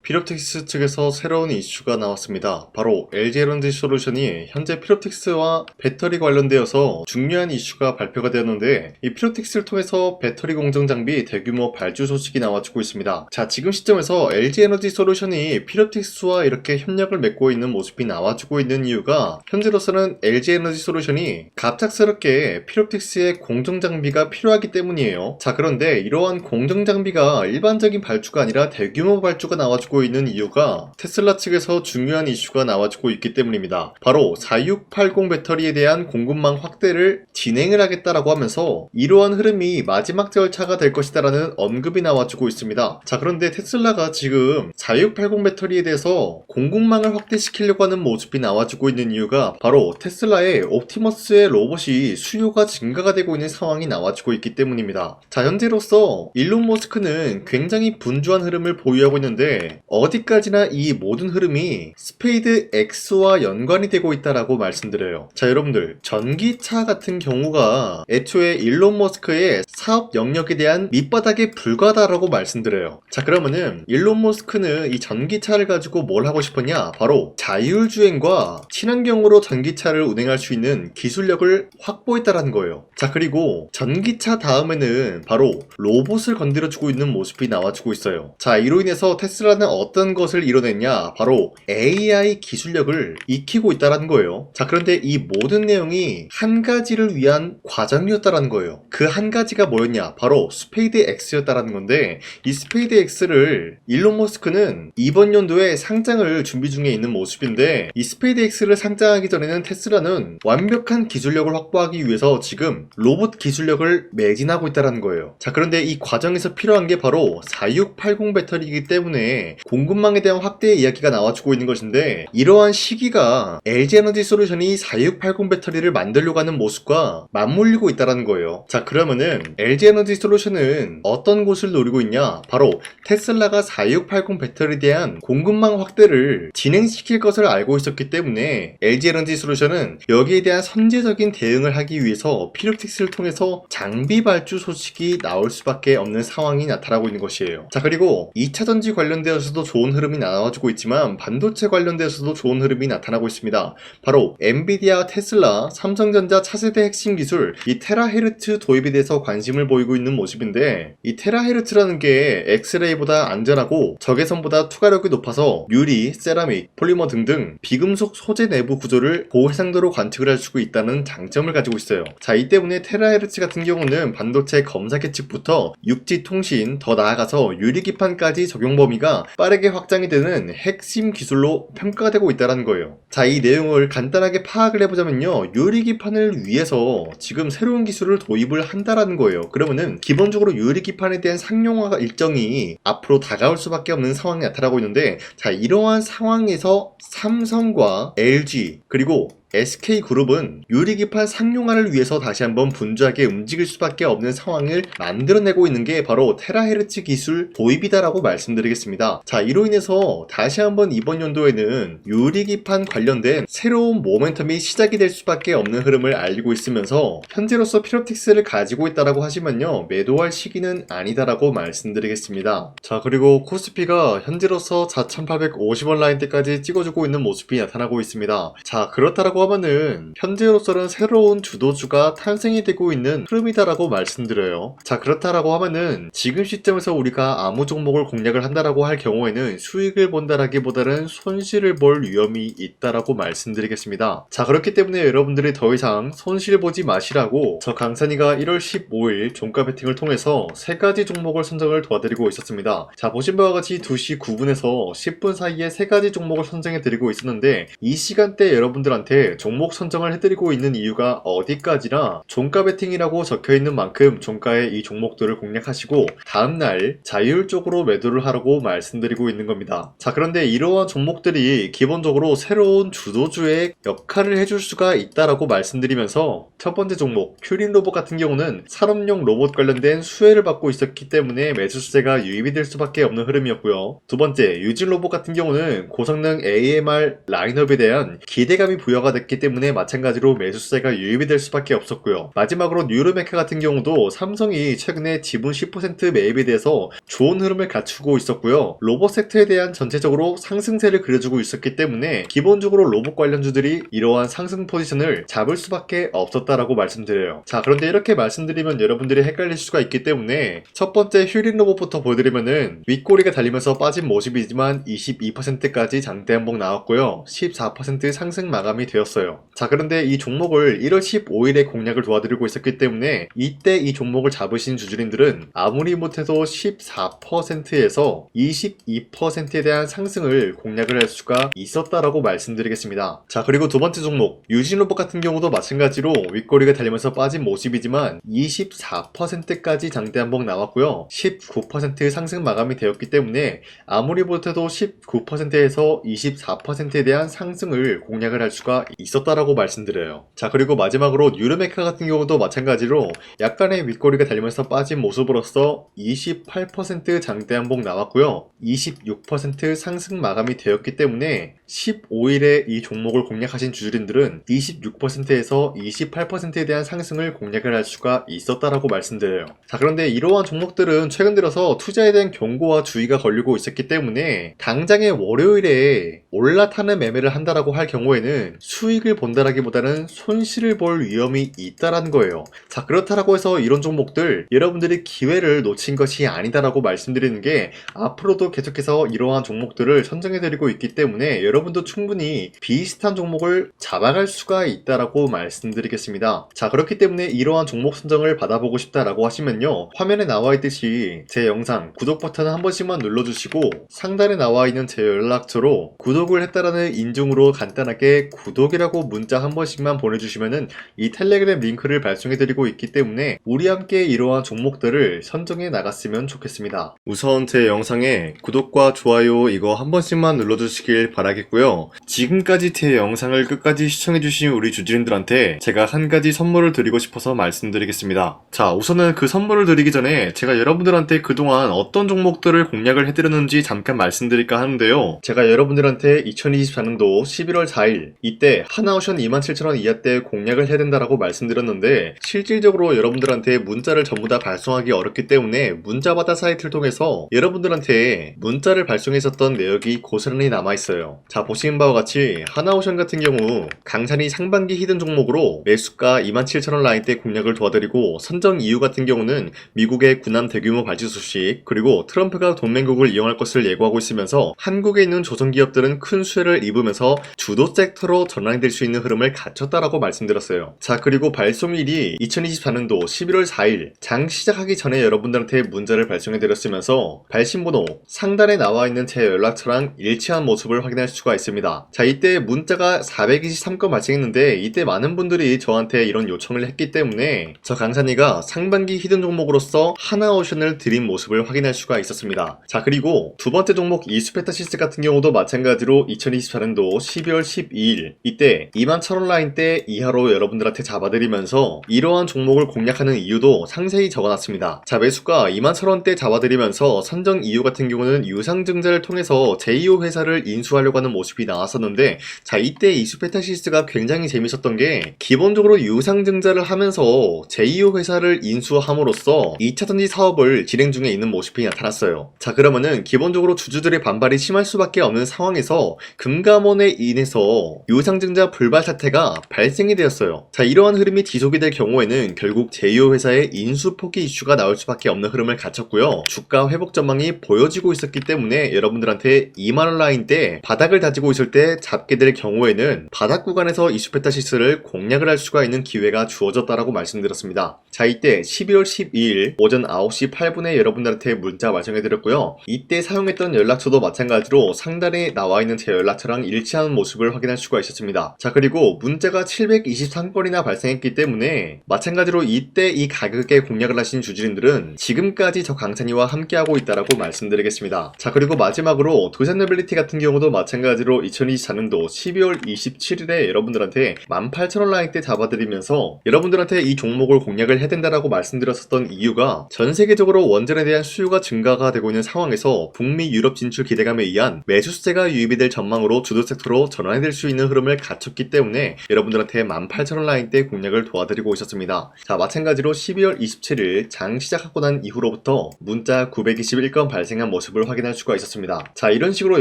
피롭틱스 측에서 새로운 이슈가 나왔습니다. 바로 LG에너지솔루션이 현재 피롭틱스와 배터리 관련되어서 중요한 이슈가 발표가 되었는데, 이 피롭틱스를 통해서 배터리 공정 장비 대규모 발주 소식이 나와주고 있습니다. 자, 지금 시점에서 LG에너지솔루션이 피롭틱스와 이렇게 협력을 맺고 있는 모습이 나와주고 있는 이유가, 현재로서는 LG에너지솔루션이 갑작스럽게 피롭틱스의 공정 장비가 필요하기 때문이에요. 자, 그런데 이러한 공정 장비가 일반적인 발주가 아니라 대규모 발주가 나와주고 있는 이유가 테슬라 측에서 중요한 이슈가 나와주고 있기 때문입니다. 바로 4680 배터리에 대한 공급망 확대를 진행을 하겠다라고 하면서 이러한 흐름이 마지막 절차가 될 것이다라는 언급이 나와주고 있습니다. 자, 그런데 테슬라가 지금 4680 배터리에 대해서 공급망을 확대시키려고 하는 모습이 나와주고 있는 이유가 바로 테슬라의 옵티머스의 로봇이 수요가 증가가 되고 있는 상황이 나와주고 있기 때문입니다. 자, 현재로서 일론 머스크는 굉장히 분주한 흐름을 보유하고 있는데, 어디까지나 이 모든 흐름이 스페이드 X와 연관이 되고 있다라고 말씀드려요. 자, 여러분들, 전기차 같은 경우가 애초에 일론 머스크의 사업 영역에 대한 밑바닥에 불과하다라고 말씀드려요. 자, 그러면은 일론 머스크는 이 전기차를 가지고 뭘 하고 싶었냐? 바로 자율주행과 친환경으로 전기차를 운행할 수 있는 기술력을 확보했다라는 거예요. 자, 그리고 전기차 다음에는 바로 로봇을 건드려주고 있는 모습이 나와주고 있어요. 자, 이로 인해서 테슬라는 어떤 것을 이뤄냈냐? 바로 AI 기술력을 익히고 있다는 거예요. 자, 그런데 이 모든 내용이 한 가지를 위한 과정이었다는 거예요. 그 한 가지가 뭐였냐? 바로 스페이드 X였다는 건데, 이 스페이드 X를 일론 머스크는 이번 연도에 상장을 준비 중에 있는 모습인데, 이 스페이드 X를 상장하기 전에는 테슬라는 완벽한 기술력을 확보하기 위해서 지금 로봇 기술력을 매진하고 있다는 거예요. 자, 그런데 이 과정에서 필요한 게 바로 4680 배터리이기 때문에 공급망에 대한 확대의 이야기가 나와주고 있는 것인데, 이러한 시기가 LG에너지솔루션이 4680 배터리를 만들려고 하는 모습과 맞물리고 있다는 거예요. 자, 그러면은 LG에너지솔루션은 어떤 곳을 노리고 있냐? 바로 테슬라가 4680 배터리에 대한 공급망 확대를 진행시킬 것을 알고 있었기 때문에 LG에너지솔루션은 여기에 대한 선제적인 대응을 하기 위해서 피롭틱스를 통해서 장비 발주 소식이 나올 수밖에 없는 상황이 나타나고 있는 것이에요. 자, 그리고 2차전지 관련되어서도 좋은 흐름이 나와주고 있지만 반도체 관련되어서도 좋은 흐름이 나타나고 있습니다. 바로 엔비디아, 테슬라, 삼성전자 차세대 핵심 기술 이 테라헤르츠 도입에 대해서 관심을 보이고 있는 모습인데, 이 테라헤르츠라는 게 엑스레이보다 안전하고 적외선보다 투과력이 높아서 유리, 세라믹, 폴리머 등등 비금속 소재 내부 구조를 고해상도로 관측을 할 수 있다는 장점을 가지고 있어요. 자, 이 때문에 테라헤르츠 같은 경우는 반도체 검사 계측부터 육지 통신, 더 나아가서 유리기판까지 적용 범위가 빠르게 확장이 되는 핵심 기술로 평가가 되고 있다는 거예요. 자, 이 내용을 간단하게 파악을 해보자면요, 유리기판을 위해서 지금 새로운 기술을 도입을 한다라는 거예요. 그러면은 기본적으로 유리기판에 대한 상용화 일정이 앞으로 다가올 수밖에 없는 상황이 나타나고 있는데, 자, 이러한 상황에서 삼성과 LG 그리고 SK그룹은 유리기판 상용화를 위해서 다시 한번 분주하게 움직일 수밖에 없는 상황을 만들어내고 있는 게 바로 테라헤르츠 기술 도입이다라고 말씀드리겠습니다. 자, 이로 인해서 다시 한번 이번 연도에는 유리기판 관련된 새로운 모멘텀이 시작이 될 수밖에 없는 흐름을 알리고 있으면서 현재로서 피롭틱스를 가지고 있다라고 하시면요, 매도할 시기는 아니다라고 말씀드리겠습니다. 자, 그리고 코스피가 현재로서 4850원 라인대까지 찍어주고 있는 모습이 나타나고 있습니다. 자, 그렇다라고 하면은 현재로서는 새로운 주도주가 탄생이 되고 있는 흐름이다라고 말씀드려요. 자, 그렇다라고 하면은 지금 시점에서 우리가 아무 종목을 공략을 한다라고 할 경우에는 수익을 본다라기보다는 손실을 볼 위험이 있다라고 말씀드리겠습니다. 자, 그렇기 때문에 여러분들이 더 이상 손실 보지 마시라고 저 강산이가 1월 15일 종가 베팅을 통해서 3가지 종목을 선정을 도와드리고 있었습니다. 자, 보신 바와 같이 2시 9분에서 10분 사이에 3가지 종목을 선정해 드리고 있었는데, 이 시간대 여러분들한테 종목 선정을 해드리고 있는 이유가 어디까지나 종가 베팅이라고 적혀있는 만큼 종가의 이 종목들을 공략하시고 다음날 자율적으로 매도를 하라고 말씀드리고 있는 겁니다. 자, 그런데 이러한 종목들이 기본적으로 새로운 주도주의 역할을 해줄 수가 있다라고 말씀드리면서, 첫 번째 종목 큐린 로봇 같은 경우는 산업용 로봇 관련된 수혜를 받고 있었기 때문에 매수세가 유입이 될 수밖에 없는 흐름이었고요. 두 번째 유진 로봇 같은 경우는 고성능 AMR 라인업에 대한 기대감이 부여가 됐기 때문에 마찬가지로 매수세가 유입이 될 수밖에 없었고요. 마지막으로 뉴로메카 같은 경우도 삼성이 최근에 지분 10% 매입에 대해서 좋은 흐름을 갖추고 있었고요. 로봇 섹터에 대한 전체적으로 상승세를 그려주고 있었기 때문에 기본적으로 로봇 관련주들이 이러한 상승 포지션을 잡을 수밖에 없었다라고 말씀드려요. 자, 그런데 이렇게 말씀드리면 여러분들이 헷갈릴 수가 있기 때문에 첫 번째 휴린 로봇부터 보여드리면은 윗꼬리가 달리면서 빠진 모습이지만 22%까지 장대 한봉 나왔고요. 14% 상승 마감이 되었어요. 자, 그런데 이 종목을 1월 15일에 공략을 도와드리고 있었기 때문에 이때 이 종목을 잡으신 주주님들은 아무리 못해도 14%에서 22%에 대한 상승을 공략을 할 수가 있었다라고 말씀드리겠습니다. 자, 그리고 두 번째 종목 유진로봇 같은 경우도 마찬가지로 윗꼬리가 달리면서 빠진 모습이지만 24%까지 장대 한봉 나왔고요. 19% 상승 마감이 되었기 때문에 아무리 못해도 19%에서 24%에 대한 상승을 공략을 할 수가 있었다라고 말씀드려요. 자, 그리고 마지막으로 뉴르메카 같은 경우도 마찬가지로 약간의 윗꼬리가 달리면서 빠진 모습으로서 28% 장대 한봉 나왔고요. 26% 상승 마감이 되었기 때문에 15일에 이 종목을 공략하신 주주님들은 26%에서 28%에 대한 상승을 공략을 할 수가 있었다라고 말씀드려요. 자, 그런데 이러한 종목들은 최근 들어서 투자에 대한 경고와 주의가 걸리고 있었기 때문에 당장의 월요일에 올라타는 매매를 한다라고 할 경우에는 수익을 본다라기보다는 손실을 볼 위험이 있다라는 거예요. 자, 그렇다라고 해서 이런 종목들 여러분들이 기회를 놓친 것이 아니다라고 말씀드리는 게 앞으로도 계속해서 이러한 종목들을 선정해드리고 있기 때문에 여러분도 충분히 비슷한 종목을 잡아갈 수가 있다라고 말씀드리겠습니다. 자, 그렇기 때문에 이러한 종목 선정을 받아보고 싶다라고 하시면요, 화면에 나와 있듯이 제 영상 구독 버튼 한 번씩만 눌러주시고 상단에 나와 있는 제 연락처로 구독을 했다라는 인증으로 간단하게 구독이라고 문자 한 번씩만 보내주시면은 이 텔레그램 링크를 발송해드리고 있기 때문에 우리 함께 이러한 종목들을 선정해 나갔으면 좋겠습니다. 우선 제 영상에 구독과 좋아요 이거 한 번씩만 눌러주시길 바라겠고요. 지금까지 제 영상을 끝까지 시청해주신 우리 주주님들한테 제가 한 가지 선물을 드리고 싶어서 말씀드리겠습니다. 자, 우선은 그 선물을 드리기 전에 제가 여러분들한테 그동안 어떤 종목들을 공략을 해드렸는지 잠깐 말씀드릴까 하는데요. 제가 여러분들한테 2024년도 11월 4일 이때 하나오션 27,000원 이하 때 공략을 해야 된다라고 말씀드렸는데 실질적으로 여러분들한테 문자를 전부 다 발송하기 어렵기 때문에 문자받아 사이트를 통해서 여러분들한테 문자를 발송했었던 내역이 고스란히 남아있어요. 자, 보시는 바와 같이 하나오션 같은 경우 강산이 상반기 히든 종목으로 매수가 27,000원 라인 때 공략을 도와드리고 선정 이유 같은 경우는 미국의 군함 대규모 발주 소식 그리고 트럼프가 동맹국을 이용할 것을 예고하고 있으면서 한국에 있는 조선기업들은 큰 수혜를 입으면서 주도 섹터로 전환될 수 있는 흐름을 갖췄다라고 말씀드렸어요. 자, 그리고 발송일이 2024년도 11월 4일 장 시작하기 전에 여러분들한테 문자를 발송해드렸으면서 발신번호 상단에 나와 있는 제 연락처랑 일치한 모습을 확인할 수가 있습니다. 자, 이때 문자가 423건 발생했는데 이때 많은 분들이 저한테 이런 요청을 했기 때문에 저 강산이가 상반기 히든 종목으로서 하나오션을 드린 모습을 확인할 수가 있었습니다. 자, 그리고 두 번째 종목 이스페타시스 같은 경우도 마찬가지로 2024년도 12월 12일 이때 21,000원 라인 때 이하로 여러분들한테 잡아드리면서 이러한 종목을 공략하는 이유도 상세히 적어놨습니다. 자, 매수가 21,000원대 잡아드리면서 선정 이유 같은 경우는 유상증자를 통해서 제2호 회사를 인수하려고 하는 모습이 나왔었는데 자, 이때 이스페타시스가 굉장히 재밌었던 게 기본적으로 유상증자를 하면서 제2호 회사를 인수함으로써 2차전지 사업을 진행 중에 있는 모습이 나타났어요. 자, 그러면은 기본적으로 주주들의 반발이 심할 수밖에 없는 상황에서 금감원에 인해서 유상증자 불발 사태가 발생이 되었어요. 자, 이러한 흐름이 지속이 될 경우에는 결국 제2호 회사의 인수 포기 이슈가 나올 수밖에 없는 흐름을 갖췄고요. 주가 회복 전망이 보여지고 있었기 때문에 여러분들한테 2만원 라인 때 바닥을 다지고 있을 때 잡게 될 경우에는 바닥 구간에서 이슈페타시스를 공략을 할 수가 있는 기회가 주어졌다라고 말씀드렸습니다. 자, 이때 12월 12일 오전 9시 8분에 여러분들한테 문자 발송해드렸고요. 이때 사용했던 연락처도 마찬가지로 상단에 나와 있는 제 연락처랑 일치하는 모습을 확인할 수가 있었습니다. 자, 그리고 문자가 723건이나 발생했기 때문에 마찬가지로 이때 이 가격에 공략을 하신 주주님들은 지금까지 저 강산이와 함께하고 있다라고 말씀드리겠습니다. 자, 그리고 마지막으로 도산노빌리티 같은 경우도 마찬가지로 2024년도 12월 27일에 여러분들한테 18,000원 라인 때 잡아드리면서 여러분들한테 이 종목을 공략을 해야 된다라고 말씀드렸었던 이유가 전 세계적으로 원전에 대한 수요가 증가가 되고 있는 상황에서 북미 유럽 진출 기대감에 의한 매수세가 유입이 될 전망으로 주도 섹터로 전환이 될 수 있는 흐름을 갖췄기 때문에 여러분들한테 18,000원 라인대 공략을 도와드리고 있었습니다. 자, 마찬가지로 12월 27일 장 시작하고 난 이후로부터 문자 921건 발생한 모습을 확인할 수가 있었습니다. 자, 이런 식으로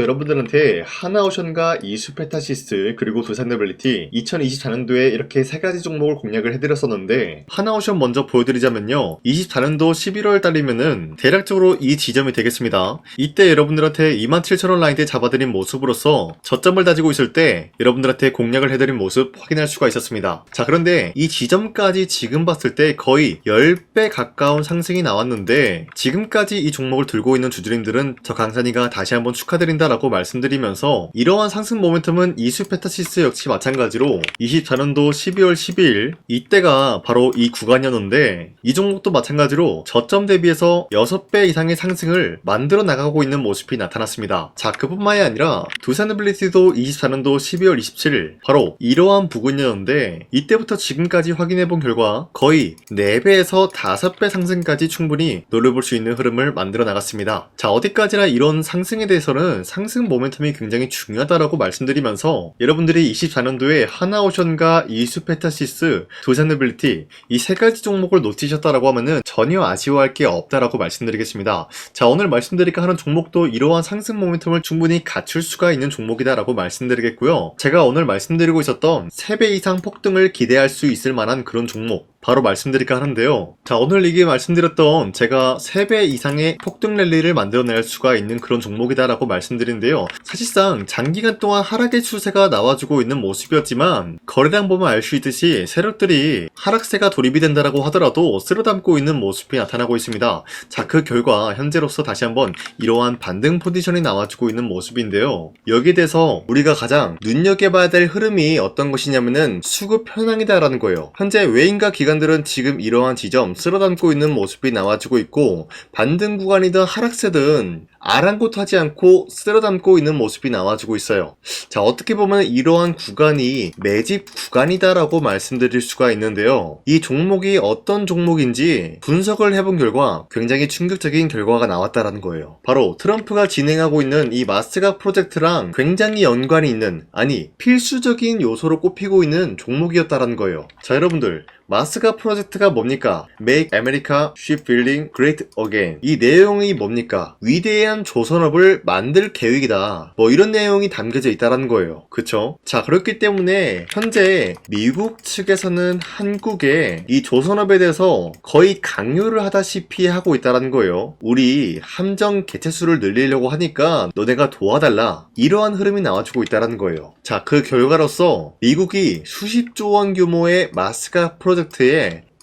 여러분들한테 하나오션과 이수페타시스 그리고 두산노빌리티 2024년도에 이렇게 세 가지 종목을 공략을 해드렸었는데, 하나오션 먼저 보여드리자면요, 24년도 11월 달이면은 대략적으로 이 지점이 되겠습니다. 이때 여러분들한테 27,000원 라인대 잡아드린 모습으로서 저점을 다지고 있을 때 여러분들한테 공략을 해드린 모습 확인할 수가 있었습니다. 자, 그런데 이 지점까지 지금 봤을 때 거의 10배 가까운 상승이 나왔는데, 지금까지 이 종목을 들고 있는 주주님들은 저 강산이가 다시 한번 축하드린다라고 말씀드리면서, 이러한 상승 모멘텀은 이수페타시스 역시 마찬가지로 24년도 12월 12일 이때가 바로 이 구간이었는데, 이 종목도 마찬가지로 저점 대비해서 6배 이상의 상승을 만들어 나가고 있는 모습이 나타났습니다. 자, 그뿐만이 아니라 두산노빌리티도 24년도 12월 27일 바로 이러한 부근이었는데, 이때부터 지금까지 확인해본 결과 거의 4배에서 5배 상승까지 충분히 노려볼 수 있는 흐름을 만들어 나갔습니다. 자, 어디까지나 이런 상승에 대해서는 상승 모멘텀이 굉장히 중요하다라고 말씀드리면서, 여러분들이 24년도에 하나오션과 이수페타시스, 두산노빌리티 이 세 가지 종목을 놓치셨다라고 하면은 전혀 아쉬워할 게 없다라고 말씀드리겠습니다. 자, 오늘 말씀드릴까 하는 종목도 이러한 상승 모멘텀을 충분히 갖출 수가 있는 종목이다라고 말씀드리겠고요. 제가 오늘 말씀드리고 있었던 3배 이상 폭등을 기대할 수 있을 만한 그런 종목 바로 말씀드릴까 하는데요. 자, 오늘 이게 말씀드렸던 제가 3배 이상의 폭등 랠리를 만들어낼 수가 있는 그런 종목이다라고 말씀드리는데요. 사실상 장기간 동안 하락의 추세가 나와주고 있는 모습이었지만, 거래량 보면 알 수 있듯이 세력들이 하락세가 돌입이 된다라고 하더라도 쓸어담고 있는 모습이 나타나고 있습니다. 자, 그 결과 현재로서 다시 한번 이러한 반등 포지션이 나와주고 있는 모습인데요. 여기에 대해서 우리가 가장 눈여겨봐야 될 흐름이 어떤 것이냐면은 수급 현황이다라는 거예요. 현재 외인과 기관들은 지금 이러한 지점 쓸어담고 있는 모습이 나와주고 있고, 반등 구간이든 하락세든 아랑곳하지 않고 쓸어담고 있는 모습이 나와주고 있어요. 자, 어떻게 보면 이러한 구간이 매집 구간이다라고 말씀드릴 수가 있는데요. 이 종목이 어떤 종목인지 분석을 해본 결과 굉장히 충격적인 결과가 나왔다라는 거예요. 바로 트럼프가 진행하고 있는 이 마스가 프로젝트랑 굉장히 연관이 있는, 아니 필수적인 요소로 꼽히고 있는 종목이었다라는 거예요. 자, 여러분들, 마스가 프로젝트가 뭡니까? Make America Shipbuilding Great Again. 이 내용이 뭡니까? 위대한 조선업을 만들 계획이다. 뭐 이런 내용이 담겨져 있다라는 거예요. 그쵸? 자, 그렇기 때문에 현재 미국 측에서는 한국에 이 조선업에 대해서 거의 강요를 하다시피 하고 있다라는 거예요. 우리 함정 개체수를 늘리려고 하니까 너네가 도와달라. 이러한 흐름이 나와주고 있다라는 거예요. 자, 그 결과로서 미국이 수십조 원 규모의 마스가 프로젝트에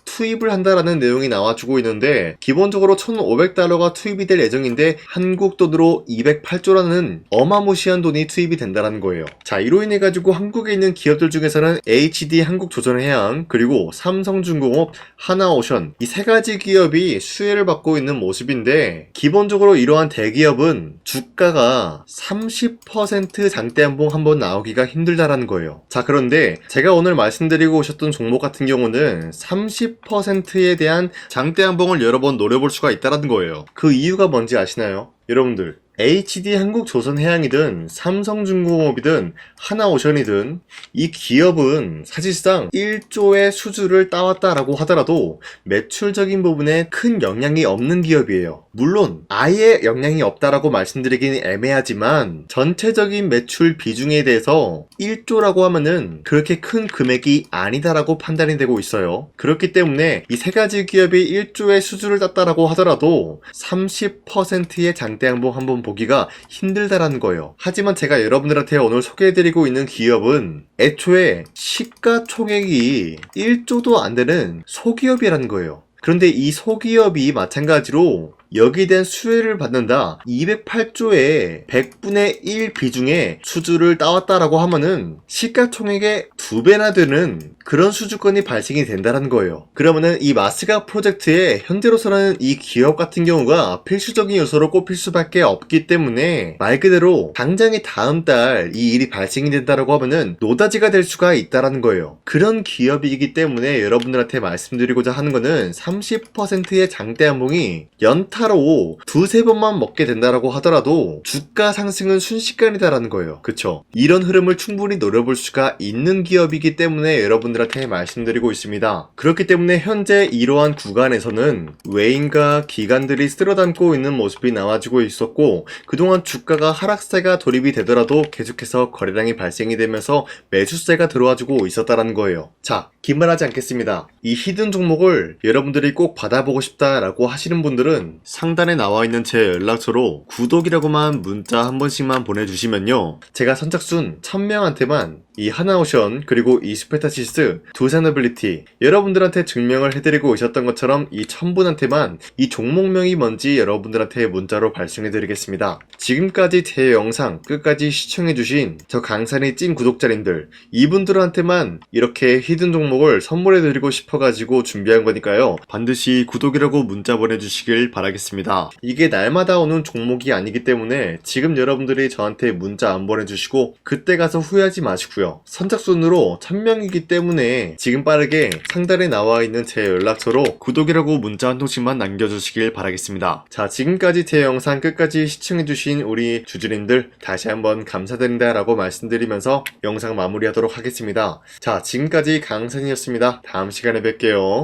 투입을 한다라는 내용이 나와주고 있는데, 기본적으로 1,500달러가 투입이 될 예정인데 한국 돈으로 208조라는 어마무시한 돈이 투입이 된다는 거예요. 자, 이로 인해 가지고 한국에 있는 기업들 중에서는 HD 한국조선해양, 그리고 삼성중공업, 하나오션 이 세 가지 기업이 수혜를 받고 있는 모습인데, 기본적으로 이러한 대기업은 주가가 30% 장대한봉 한번 나오기가 힘들다라는 거예요. 자, 그런데 제가 오늘 말씀드리고 오셨던 종목 같은 경우는 30%에 대한 장대한봉을 여러 번 노려볼 수가 있다는 거예요. 그 이유가 뭔지 아시나요? 여러분들, HD 한국조선해양이든 삼성중공업이든 하나오션이든 이 기업은 사실상 1조의 수주를 따왔다라고 하더라도 매출적인 부분에 큰 영향이 없는 기업이에요. 물론 아예 영향이 없다라고 말씀드리긴 애매하지만, 전체적인 매출 비중에 대해서 1조라고 하면은 그렇게 큰 금액이 아니다라고 판단이 되고 있어요. 그렇기 때문에 이 세 가지 기업이 1조의 수주를 땄다라고 하더라도 30%의 장대양봉 한번 보기가 힘들다라는 거예요. 하지만 제가 여러분들한테 오늘 소개해드리고 있는 기업은 애초에 시가총액이 1조도 안 되는 소기업이라는 거예요. 그런데 이 소기업이 마찬가지로 여기에 대한 수혜를 받는다, 208조의 100분의 1 비중의 수주를 따왔다라고 하면은 시가총액의 2배나 되는 그런 수주권이 발생이 된다는 거예요. 그러면은 이 마스가 프로젝트에 현재로서는 이 기업 같은 경우가 필수적인 요소로 꼽힐 수밖에 없기 때문에 말 그대로 당장에 다음 달 이 일이 발생이 된다라고 하면은 노다지가 될 수가 있다라는 거예요. 그런 기업이기 때문에 여러분들한테 말씀드리고자 하는 거는 30%의 장대 한봉이 연타로 두세 번만 먹게 된다라고 하더라도 주가 상승은 순식간이다라는 거예요. 그쵸? 이런 흐름을 충분히 노려볼 수가 있는 기업이기 때문에 여러분들한테 말씀드리고 있습니다. 그렇기 때문에 현재 이러한 구간에서는 외인과 기관들이 쓸어담고 있는 모습이 나와주고 있었고, 그동안 주가가 하락세가 돌입이 되더라도 계속해서 거래량이 발생이 되면서 매수세가 들어와주고 있었다라는 거예요. 자, 긴말하지 않겠습니다. 이 히든 종목을 여러분들이 꼭 받아보고 싶다라고 하시는 분들은 상단에 나와 있는 제 연락처로 구독이라고만 문자 한 번씩만 보내주시면요, 제가 선착순 1000명한테만 이 하나오션 그리고 이 스페타시스 두산어빌리티 여러분들한테 증명을 해드리고 있었던 것처럼 이 1000분한테만 이 종목명이 뭔지 여러분들한테 문자로 발송해드리겠습니다. 지금까지 제 영상 끝까지 시청해주신 저 강산의 찐 구독자님들, 이분들한테만 이렇게 히든 종목을 선물해드리고 싶어가지고 준비한 거니까요, 반드시 구독이라고 문자 보내주시길 바라겠습니다. 이게 날마다 오는 종목이 아니기 때문에 지금 여러분들이 저한테 문자 안 보내주시고 그때 가서 후회하지 마시고요, 선착순으로 1000명이기 때문에 지금 빠르게 상단에 나와 있는 제 연락처로 구독이라고 문자 한 통씩만 남겨주시길 바라겠습니다. 자, 지금까지 제 영상 끝까지 시청해주신 우리 주주님들 다시 한번 감사드린다 라고 말씀드리면서 영상 마무리하도록 하겠습니다. 자, 지금까지 강산이었습니다. 다음 시간에 뵐게요.